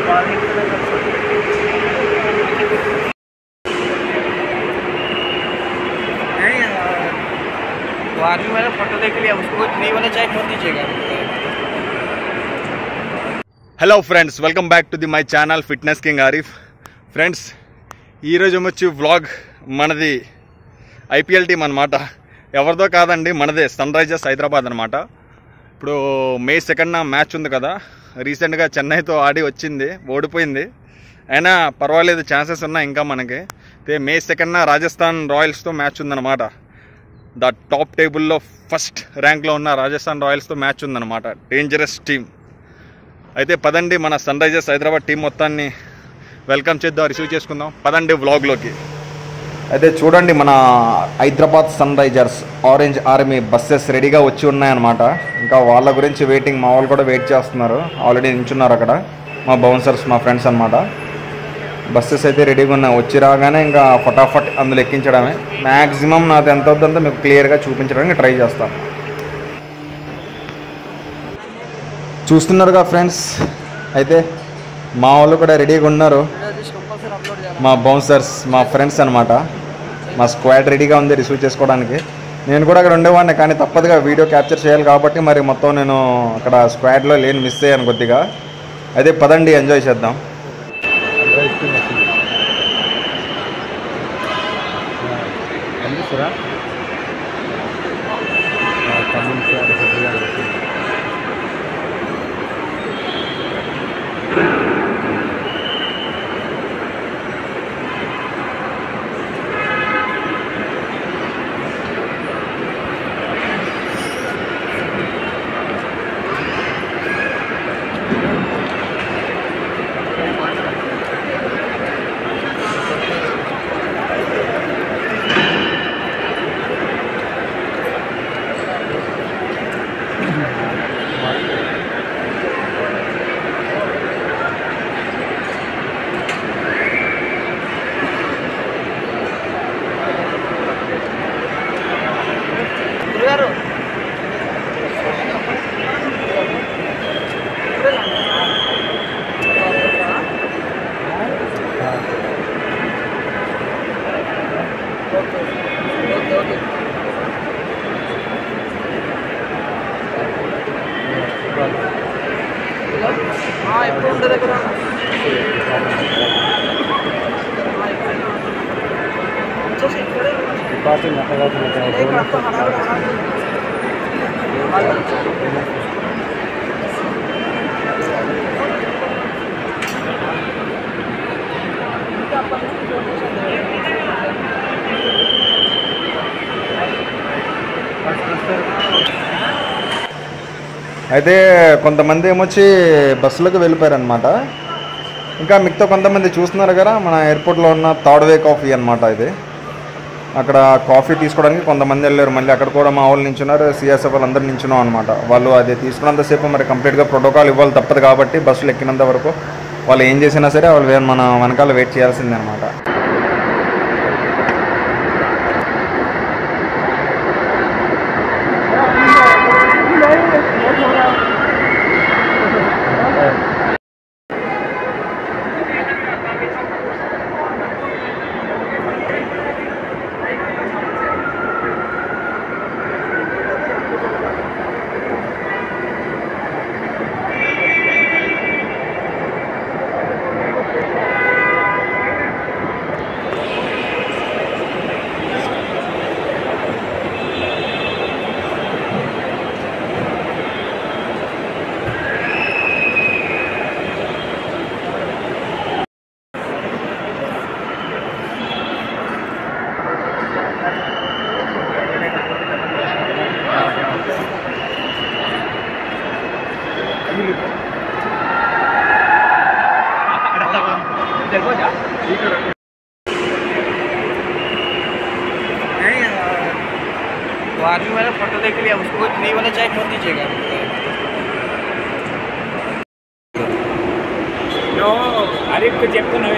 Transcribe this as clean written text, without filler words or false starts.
वो आदमी मैंने फोटो देख लिया, उसको 3 वाला चाय मत दीजिएगा। Hello friends, welcome back to my channel fitness king Arif. Friends, ఈరోజు వచ్చి వ్లాగ్ మనది ఐపీఎల్ టీం అనమాట. ఎవరిదో కాదండి, మనదే సన్ రైజర్స్ హైదరాబాద్ అనమాట. ఇప్పుడు మే 2న మ్యాచ్ ఉంది కదా, రీసెంట్గా చెన్నైతో ఆడి వచ్చింది, ఓడిపోయింది. అయినా పర్వాలేదు, ఛాన్సెస్ ఉన్నాయి ఇంకా మనకి. మే 2న రాజస్థాన్ రాయల్స్తో మ్యాచ్ ఉందన్నమాట. ద టాప్ టేబుల్లో ఫస్ట్ ర్యాంక్లో ఉన్న రాజస్థాన్ రాయల్స్తో మ్యాచ్ ఉందన్నమాట. Dangerous team. అయితే పదండి, మన సన్ రైజర్స్ హైదరాబాద్ టీం మొత్తాన్ని వెల్కమ్ చేద్దాం, రిసీవ్ చేసుకుందాం. పదండి వ్లాగ్లోకి. అయితే చూడండి, మన Hyderabad Sunrisers orange army buses రెడీగా వచ్చి ఉన్నాయన్నమాట. ఇంకా వాళ్ళ గురించి వెయిటింగ్. మా వాళ్ళు కూడా వెయిట్ చేస్తున్నారు, ఆల్రెడీ నించున్నారు అక్కడ. మా బౌన్సర్స్, మా ఫ్రెండ్స్ అనమాట. బస్సెస్ అయితే రెడీగా ఉన్నాయి. వచ్చి రాగానే ఇంకా ఫటాఫట్ అందులో ఎక్కించడమే. మ్యాక్సిమం నాది ఎంత అవుతుందో మీకు క్లియర్గా చూపించడానికి ట్రై చేస్తాను. చూస్తున్నారుగా ఫ్రెండ్స్, అయితే మా వాళ్ళు కూడా రెడీగా ఉన్నారు. మా బౌన్సర్స్, మా ఫ్రెండ్స్ అనమాట. మా స్క్వాడ్ రెడీగా ఉంది రిసీవ్ చేసుకోవడానికి. నేను కూడా అక్కడ ఉండేవాడిని, కానీ తప్పదుగా వీడియో క్యాప్చర్ చేయాలి కాబట్టి మరి మొత్తం నేను అక్కడ స్క్వాడ్లో లేని మిస్ అయ్యాను కొద్దిగా. అయితే పదండి, ఎంజాయ్ చేద్దాం. అయితే కొంతమంది ఏమొచ్చి బస్సులకు వెళ్ళిపోయారనమాట. ఇంకా మిగతా కొంతమంది చూస్తున్నారు కదా, మన ఎయిర్పోర్ట్లో ఉన్న థర్డ్ వే కాఫీ అనమాట. ఇది అక్కడ కాఫీ తీసుకోవడానికి కొంతమంది వెళ్ళారు. మళ్ళీ అక్కడ కూడా మా వాళ్ళు నించున్నారు, సిఎస్ఎఫ్ వాళ్ళు అందరూ నించున్నాం అనమాట. వాళ్ళు అది తీసుకున్నంతసేపు మరి కంప్లీట్గా ప్రోటోకాల్ ఇవ్వాలి తప్పదు కాబట్టి బస్సులు ఎక్కినంత వరకు వాళ్ళు ఏం చేసినా సరే వాళ్ళు మన వెనకాల వెయిట్ చేయాల్సిందే అనమాట. वो आदमी मैंने फोटो देख लिया, उसको 3 वाला चाय मत दीजिएगा। आरिफ को చెప్తున్నా